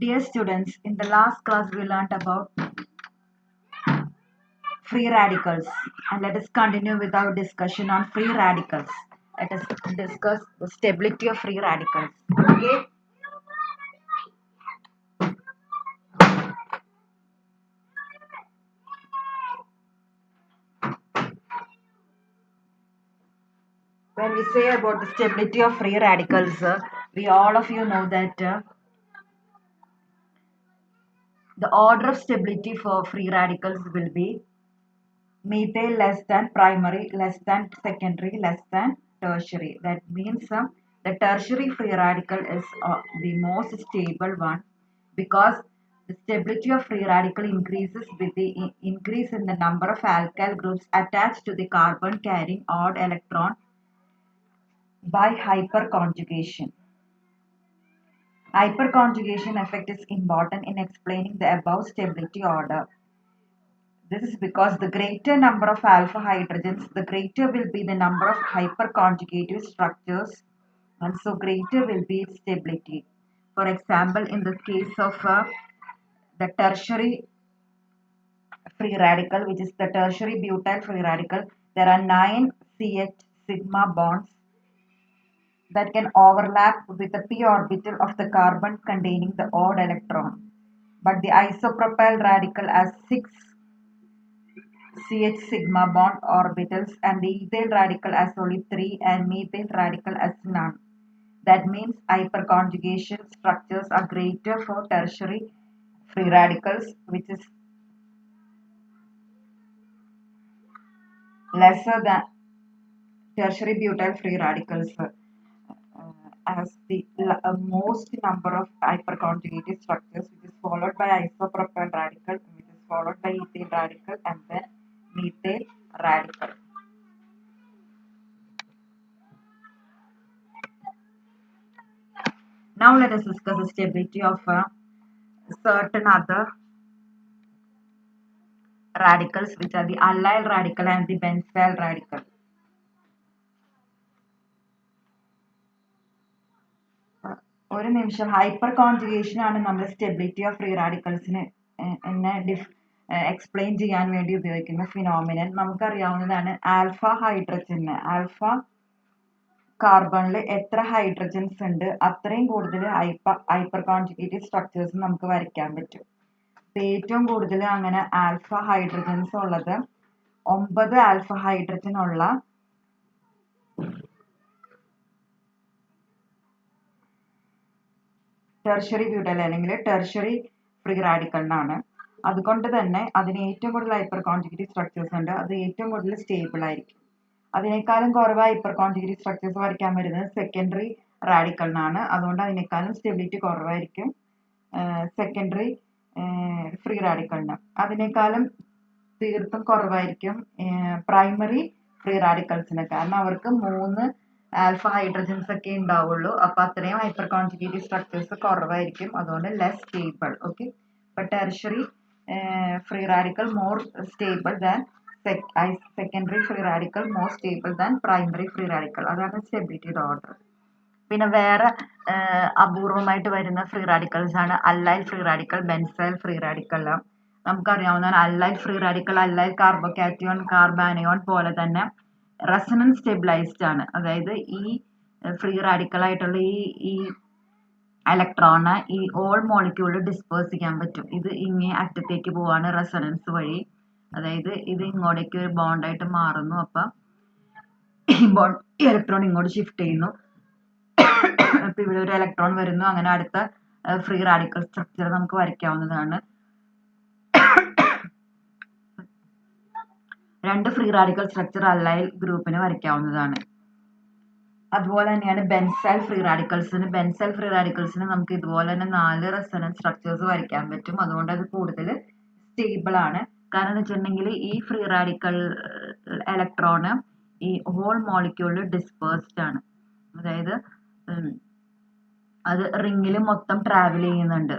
Dear students, in the last class we learnt about free radicals, and let us continue with our discussion on free radicals. Let us discuss the stability of free radicals. Okay. When we say about the stability of free radicals, we all of you know that the order of stability for free radicals will be methyl less than primary, less than secondary, less than tertiary. That means the tertiary free radical is the most stable one, because the stability of free radical increases with the increase in the number of alkyl groups attached to the carbon carrying odd electron by hyperconjugation. Hyperconjugation effect is important in explaining the above stability order. This is because the greater number of alpha hydrogens, the greater will be the number of hyperconjugative structures, and so greater will be its stability. For example, in the case of the tertiary free radical, which is the tertiary butyl free radical, there are 9 CH sigma bonds that can overlap with the p orbital of the carbon containing the odd electron. But the isopropyl radical has 6 CH sigma bond orbitals, and the ethyl radical has only 3 and methyl radical has none. That means hyperconjugation structures are greater for tertiary free radicals, which is lesser than tertiary butyl free radicals, as the most number of hyperconjugated structures, which is followed by isopropyl radical, which is followed by ethyl radical, and then methyl radical. Now let us discuss the stability of certain other radicals, which are the allyl radical and the benzyl radical. ഒരു നിമിഷം, hyper conjugation ആണ് നമ്മൾ stability of free റാഡിക്കൽസിന് explain ചെയ്യാൻ വേണ്ടി ഉപയോഗിക്കുന്ന phenomenon. നമുക്കറിയാവുന്നതാണ് alpha ഹൈഡ്രജന്, alpha കാർബണിൽ എത്ര hydrogens ഉണ്ട് അത്രയും കൂടുതൽ ഹൈപ്പർ കോൺജുഗേറ്റീവ് സ്ട്രക്ചേഴ്സ് നമുക്ക് വരയ്ക്കാൻ പറ്റും. ഏറ്റവും കൂടുതൽ അങ്ങനെ ആൽഫ ഹൈഡ്രജൻസ് ഉള്ളത് 9 ആൽഫ ഹൈഡ്രജൻ ഉള്ള ടെർഷ്യറി ബ്യൂട്ടൈൽ അല്ലെങ്കിൽ ടെർഷ്യറി ഫ്രീ റാഡിക്കലിനാണ്. അതുകൊണ്ട് തന്നെ അതിന് ഏറ്റവും കൂടുതൽ ഹൈപ്പർ കോൺജുഗേറ്റീവ് സ്ട്രക്ചേഴ്സ് ഉണ്ട്. അത് ഏറ്റവും കൂടുതൽ സ്റ്റേബിൾ ആയിരിക്കും. അതിനേക്കാളും കുറവ് ഹൈപ്പർ കോൺജുഗേറ്റീവ് സ്ട്രക്ചേഴ്സ് വരയ്ക്കാൻ വരുന്നത് സെക്കൻഡറി റാഡിക്കലിനാണ്. അതുകൊണ്ട് അതിനേക്കാളും സ്റ്റെബിലിറ്റി കുറവായിരിക്കും സെക്കൻഡറി ഫ്രീ റാഡിക്കലിന്. അതിനേക്കാളും തീർത്തും കുറവായിരിക്കും പ്രൈമറി ഫ്രീ റാഡിക്കൽസിന്. കാരണം അവർക്ക് 3 ആൽഫ ഹൈഡ്രജൻസ് ഒക്കെ ഉണ്ടാവുള്ളൂ. അപ്പൊ അത്രയും ഹൈപ്പർ കോൺജുഗേറ്റീവ് സ്ട്രക്ചേഴ്സ് കുറവായിരിക്കും. അതുകൊണ്ട് ലെസ് സ്റ്റേബിൾ. ഓക്കെ. ഇപ്പൊ tertiary free radical more stable than secondary free radical more stable than primary free radical. അതാണ് സ്റ്റെബിലിറ്റിയുടെ ഓർഡർ. പിന്നെ വേറെ അപൂർവമായിട്ട് വരുന്ന ഫ്രീ റാഡിക്കൽസ് ആണ് allyl free radical, benzyl free radical. നമുക്കറിയാവുന്നതാണ് allyl free radical allyl carbocation, carbanion പോലെ തന്നെ റെസണൻസ് സ്റ്റെബിലൈസ്ഡ് ആണ്. അതായത് ഈ ഫ്രീ റാഡിക്കൽ ആയിട്ടുള്ള ഈ ഇലക്ട്രോണ് ഈ ഓൾ മോളിക്യൂളിൽ ഡിസ്പേഴ്സ് ചെയ്യാൻ പറ്റും. ഇത് ഇങ്ങേ അറ്റത്തേക്ക് പോവാണ് റെസണൻസ് വഴി. അതായത് ഇത് ഇങ്ങോട്ടേക്ക് ഒരു ബോണ്ടായിട്ട് മാറുന്നു. അപ്പൊ ഈ ഇലക്ട്രോൺ ഇങ്ങോട്ട് ഷിഫ്റ്റ് ചെയ്യുന്നു. അപ്പൊ ഇവിടെ ഒരു ഇലക്ട്രോൺ വരുന്നു. അങ്ങനെ അടുത്ത ഫ്രീ റാഡിക്കൽ സ്ട്രക്ചർ നമുക്ക് വരയ്ക്കാവുന്നതാണ്. 2 ഫ്രീ റാഡിക്കൽ സ്ട്രക്ചർ അല്ലൈൽ ഗ്രൂപ്പിന് വരയ്ക്കാവുന്നതാണ്. അതുപോലെ തന്നെയാണ് ബെൻസൈൽ ഫ്രീ റാഡിക്കൽസിന്. ബെൻസൈൽ ഫ്രീ റാഡിക്കൽസിന് നമുക്ക് ഇതുപോലെ തന്നെ 4 റെസണൻസ് സ്ട്രക്ചേഴ്സ് വരയ്ക്കാൻ പറ്റും. അതുകൊണ്ട് അത് കൂടുതൽ സ്റ്റേബിൾ ആണ്. കാരണം എന്ന് വെച്ചിട്ടുണ്ടെങ്കിൽ ഈ ഫ്രീ റാഡിക്കൽ ഇലക്ട്രോണ് ഈ ഹോൾ മോളിക്യൂളിൽ ഡിസ്പേഴ്സ്ഡ് ആണ്. അതായത് അത് റിങ്ങിൽ മൊത്തം ട്രാവൽ ചെയ്യുന്നുണ്ട്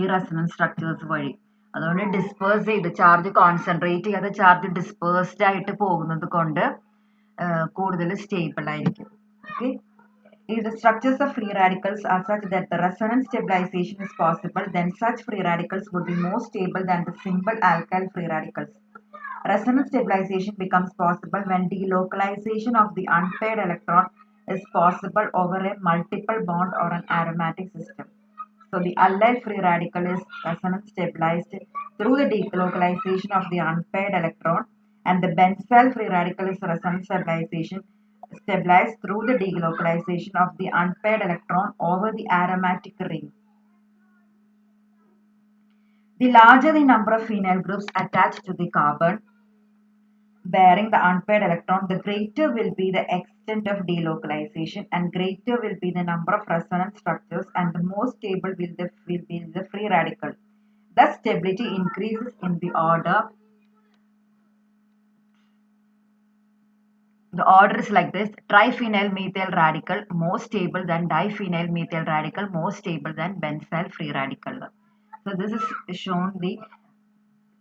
ഈ റെസണൻസ് സ്ട്രക്ചേഴ്സ് വഴി. അതുകൊണ്ട് ഡിസ്പേഴ്സ് ചെയ്ത് ചാർജ് കോൺസെൻട്രേറ്റ് ചെയ്യാതെ ചാർജ് ഡിസ്പേഴ്സ്ഡ് ആയിട്ട് പോകുന്നത് കൊണ്ട് കൂടുതൽ സ്റ്റേബിൾ ആയിരിക്കും. Okay. If the structures of free radicals are such that the resonance stabilization is possible, then such free radicals would be more stable than the simple alkyl free radicals. Resonance stabilization becomes possible when delocalization of the unpaired electron is possible over a multiple bond or an aromatic system. So the allyl free radical is resonance stabilized through the delocalization of the unpaired electron, and the benzyl free radical is resonance stabilized through the delocalization of the unpaired electron over the aromatic ring. The larger the number of phenyl groups attached to the carbon bearing the unpaired electron, the greater will be the extent of delocalization and greater will be the number of resonance structures and the more stable will be the free radical. Thus, stability increases in the order. The order is like this: triphenyl methyl radical more stable than diphenyl methyl radical, more stable than benzyl free radical. So this is shown the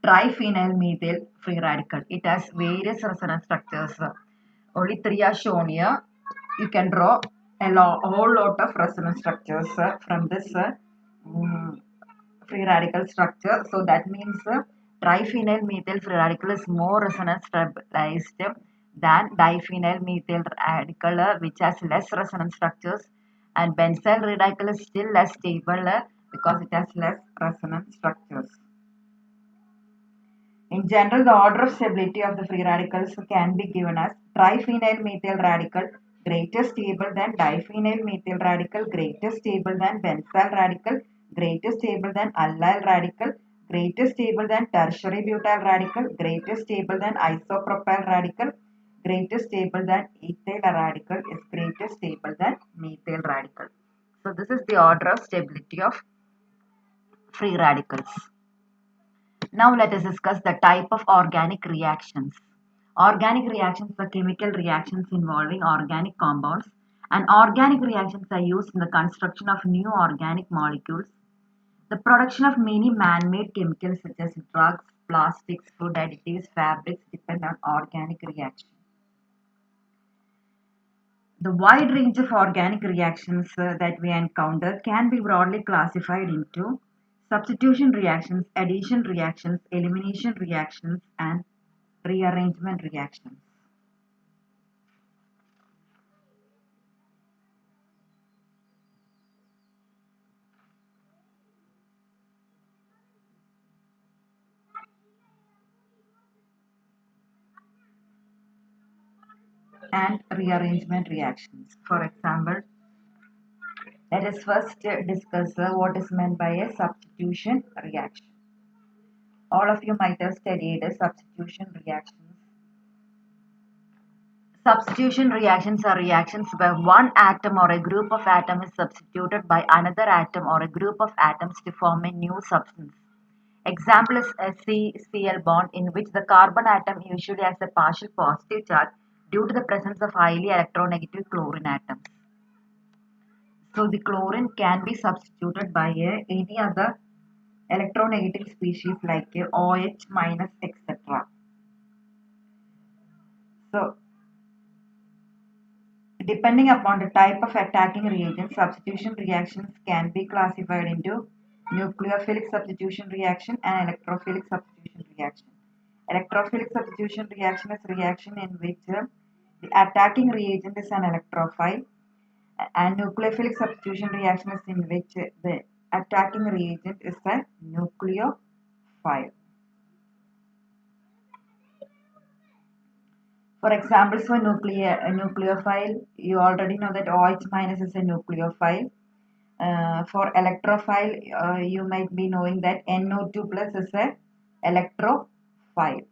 triphenyl methyl free radical. It has various resonance structures. Only three are shown here. You can draw a whole lot of resonance structures from this free radical structure. So that means triphenyl methyl free radical is more resonance stabilized than diphenyl methyl radical, which has less resonance structures, and benzyl radical is still less stable because it has less resonance structures. In general, the order of stability of the free radicals can be given as triphenyl methyl radical greater stable than diphenyl methyl radical, greater stable than benzyl radical, greater stable than allyl radical, greater stable than tertiary butyl radical, greater stable than isopropyl radical, greater stable than ethyl radical is greater stable than methyl radical. So this is the order of stability of free radicals. Now let us discuss the type of organic reactions. Organic reactions are chemical reactions involving organic compounds, and organic reactions are used in the construction of new organic molecules, the production of many man-made chemicals such as drugs, plastics, food additives, fabrics depend on organic reactions. The wide range of organic reactions that we encounter can be broadly classified into substitution reactions, addition reactions, elimination reactions, and rearrangement reactions. And rearrangement reactions. For example, let us first discuss what is meant by a substitution reaction. All of you might have studied substitution reactions. Substitution reactions are reactions where one atom or a group of atoms is substituted by another atom or a group of atoms to form a new substance. Example is a CCl bond in which the carbon atom usually has a partial positive charge due to the presence of highly electronegative chlorine atoms. So the chlorine can be substituted by any other electronegative species like OH minus etc. So depending upon the type of attacking reagent, substitution reactions can be classified into nucleophilic substitution reaction and electrophilic substitution reaction. Electrophilic substitution reaction is a reaction in which the attacking reagent is an electrophile, and nucleophilic substitution reaction is in which the attacking reagent is a nucleophile. For examples for nucleophile, you already know that OH minus is a nucleophile. For electrophile, you might be knowing that NO2 plus is a electrophile.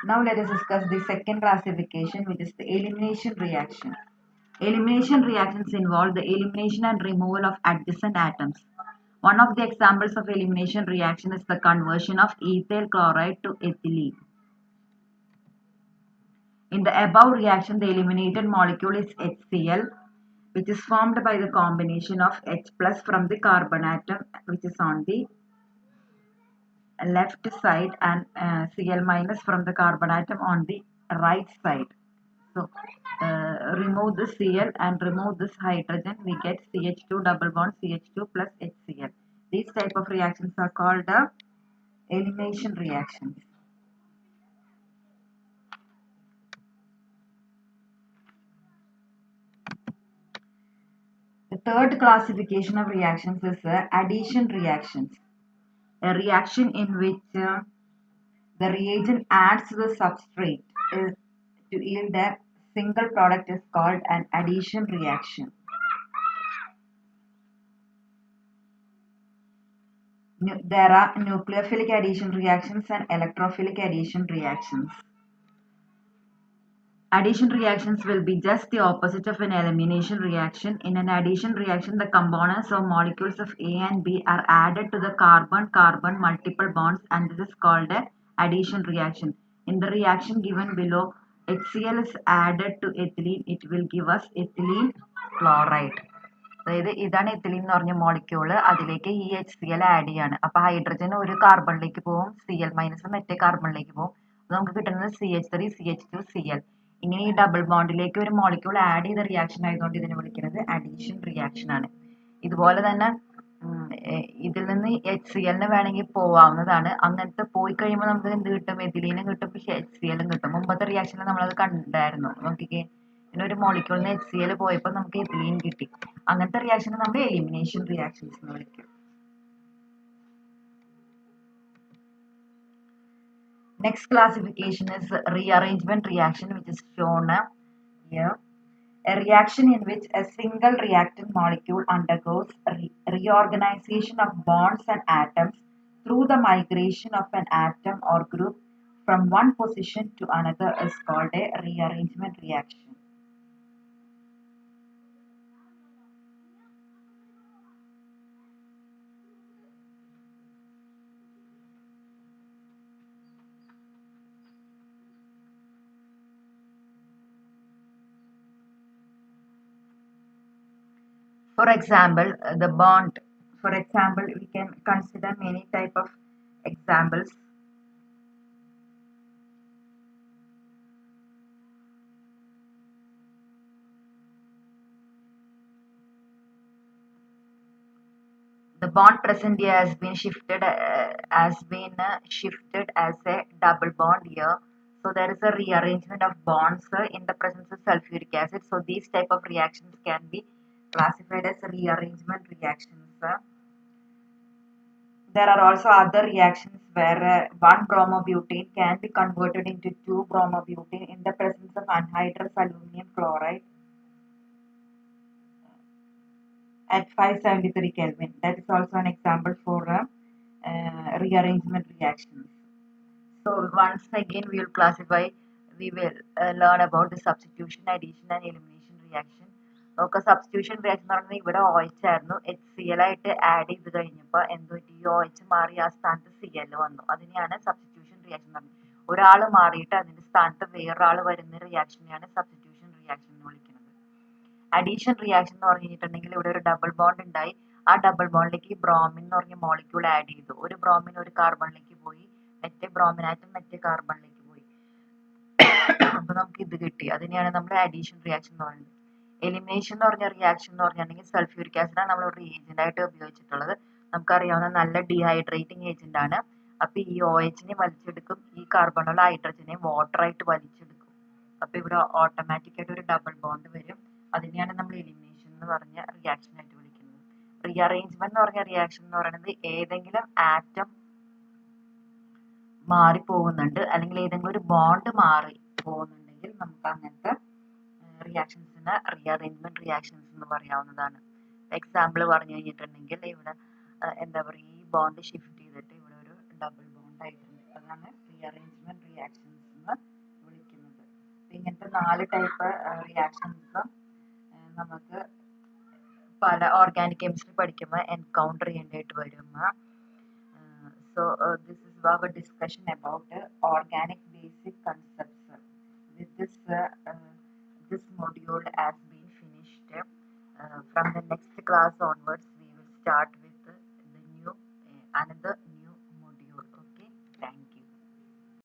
Now let us discuss the second classification, which is the elimination reaction. Elimination reactions involve the elimination and removal of adjacent atoms. One of the examples of elimination reaction is the conversion of ethyl chloride to ethylene. In the above reaction, the eliminated molecule is HCl, which is formed by the combination of H plus from the carbon atom, which is on the left side, and Cl minus from the carbon atom on the right side. So remove this Cl and remove this hydrogen, we get CH2 double bond CH2 plus HCl. These type of reactions are called elimination reactions. The third classification of reactions is addition reactions. A reaction in which the reagent adds to the substrate is to yield a single product is called an addition reaction. There are nucleophilic addition reactions and electrophilic addition reactions. Addition reactions will be just the opposite of an elimination reaction. In an addition reaction, the components of molecules of A and B are added to the carbon-carbon multiple bonds, and this is called an addition reaction. In the reaction given below, HCl is added to ethylene. It will give us ethylene chloride. അതായത് ഇതാണ് ethylene എന്ന് പറഞ്ഞ molecule, അതിലേക്ക് ഈ HCl add ചെയ്യാണ്. അപ്പൊ hydrogen ഒരു കാർബണിലേക്ക് പോകും, Cl മൈനസ് മറ്റേ കാർബണിലേക്ക് പോകും. നമുക്ക് കിട്ടുന്നത് CH3 CH2 Cl. ഇങ്ങനെ ഈ ഡബിൾ ബോണ്ടിലേക്ക് ഒരു മോളിക്യൂൾ ആഡ് ചെയ്ത റിയാക്ഷൻ ആയതുകൊണ്ട് ഇതിനെ വിളിക്കുന്നത് അഡീഷൻ റിയാക്ഷൻ ആണ്. ഇതുപോലെ തന്നെ ഇതിൽ നിന്ന് HCl വേണമെങ്കിൽ പോവാവുന്നതാണ്. അങ്ങനത്തെ പോയി കഴിയുമ്പോൾ നമുക്ക് എന്ത് കിട്ടും? എഥിലീനും കിട്ടും, പക്ഷെ HCl കിട്ടും. മുമ്പത്തെ റിയാക്ഷനിൽ നമ്മളത് കണ്ടായിരുന്നു. നോക്കിക്കേ, പിന്നെ ഒരു മോളിക്യൂളിന് HCl പോയപ്പോൾ നമുക്ക് എഥിലീൻ കിട്ടി. അങ്ങനത്തെ റിയാക്ഷനെ നമ്മൾ എലിമിനേഷൻ റിയാക്ഷൻസ് എന്ന് വിളിക്കും. Next classification is rearrangement reaction, which is shown here. A reaction in which a single reactant molecule undergoes reorganization of bonds and atoms through the migration of an atom or group from one position to another is called a rearrangement reaction. For example, the bond. For example, we can consider many type of examples. The bond present here has been shifted as a double bond here. So there is a rearrangement of bonds in the presence of sulfuric acid. So these type of reactions can be classified as rearrangement reactions. There are also other reactions where one bromobutane can be converted into two bromobutane in the presence of anhydrous aluminum chloride at 573 Kelvin. That is also an example for rearrangement reactions. So once again we will learn about the substitution, addition and elimination reaction. നമുക്ക് substitution reaction എന്ന് പറയുന്നത് ഇവിടെ OH ആയിരുന്നു, HCl ആയിട്ട് add ചെയ്ത് കഴിഞ്ഞപ്പോൾ എന്ത് പറ്റി? ഈ OH മാറി ആ സ്ഥാനത്ത് Cl വന്നു. അതിനെയാണ് സബ്സ്റ്റിറ്റ്യൂഷൻ റിയാക്ഷൻ എന്ന് പറയുന്നത്. ഒരാൾ മാറിയിട്ട് അതിന്റെ സ്ഥാനത്ത് വേറൊരാൾ വരുന്ന റിയാക്ഷനെയാണ് സബ്സ്റ്റിറ്റ്യൂഷൻ റിയാക്ഷൻ എന്ന് വിളിക്കുന്നത്. അഡീഷൻ റിയാക്ഷൻ എന്ന് പറഞ്ഞിട്ടുണ്ടെങ്കിൽ ഇവിടെ ഒരു ഡബിൾ ബോണ്ട് ഉണ്ടായി, ആ ഡബിൾ ബോണ്ടിലേക്ക് ബ്രോമിൻ എന്ന് പറഞ്ഞ മോളിക്യൂൾ ആഡ് ചെയ്തു. ഒരു ബ്രോമിൻ ഒരു കാർബണിലേക്ക് പോയി, മറ്റേ ബ്രോമിൻ ആറ്റം മറ്റേ കാർബണിലേക്ക് പോയി. അപ്പൊ നമുക്ക് ഇത് കിട്ടി. അതിനെയാണ് നമ്മൾ അഡീഷൻ റിയാക്ഷൻ എന്ന് പറയുന്നത്. എലിമിനേഷൻ എന്ന് പറഞ്ഞ റിയാക്ഷൻ എന്ന് പറഞ്ഞിട്ടുണ്ടെങ്കിൽ സൾഫ്യൂരിക് ആസിഡാണ് നമ്മൾ ഒരു ഏജന്റ് ആയിട്ട് ഉപയോഗിച്ചിട്ടുള്ളത്. നമുക്കറിയാവുന്ന നല്ല ഡീഹൈഡ്രേറ്റിംഗ് ഏജന്റ് ആണ്. അപ്പൊ ഈ OHനെ വലിച്ചെടുക്കും, ഈ കാർബണുള്ള ഹൈഡ്രജനെ വാട്ടറായിട്ട് വലിച്ചെടുക്കും. അപ്പൊ ഇവിടെ ഓട്ടോമാറ്റിക് ആയിട്ട് ഒരു ഡബിൾ ബോണ്ട് വരും. അതിനെയാണ് നമ്മൾ എലിമിനേഷൻ എന്ന് പറഞ്ഞ റിയാക്ഷൻ ആയിട്ട് വിളിക്കുന്നത്. റീഅറേഞ്ച്മെന്റ് എന്ന് പറഞ്ഞ റിയാക്ഷൻ എന്ന് പറയുന്നത് ഏതെങ്കിലും ആറ്റം മാറി പോകുന്നുണ്ട്, അല്ലെങ്കിൽ ഏതെങ്കിലും ഒരു ബോണ്ട് മാറി പോകുന്നുണ്ടെങ്കിൽ നമുക്ക് അങ്ങനത്തെ റിയാക്ഷൻസിന് റീഅറേഞ്ച്മെന്റ് റിയാക്ഷൻസ് എന്ന് പറയാവുന്നതാണ്. എക്സാമ്പിൾ പറഞ്ഞു കഴിഞ്ഞിട്ടുണ്ടെങ്കിൽ ഇവിടെ എന്താ പറയുക, ഈ ബോണ്ട് ഷിഫ്റ്റ് ചെയ്തിട്ട് ഇവിടെ ഒരു ഡബിൾ ബോണ്ട് ആയിട്ടുണ്ട്. അതാണ് റീഅറേഞ്ച്മെന്റ് റിയാക്ഷൻസ് എന്ന് വിളിക്കുന്നത്. ഇങ്ങനത്തെ 4 ടൈപ്പ് റിയാക്ഷൻസ് നമുക്ക് പല ഓർഗാനിക് കെമിസ്ട്രി പഠിക്കുമ്പോൾ എൻകൗണ്ടർ ചെയ്യേണ്ടതായിട്ട് വരും. So this is our discussion about organic basic concepts. With this this module has been finished. From the next class onwards we will start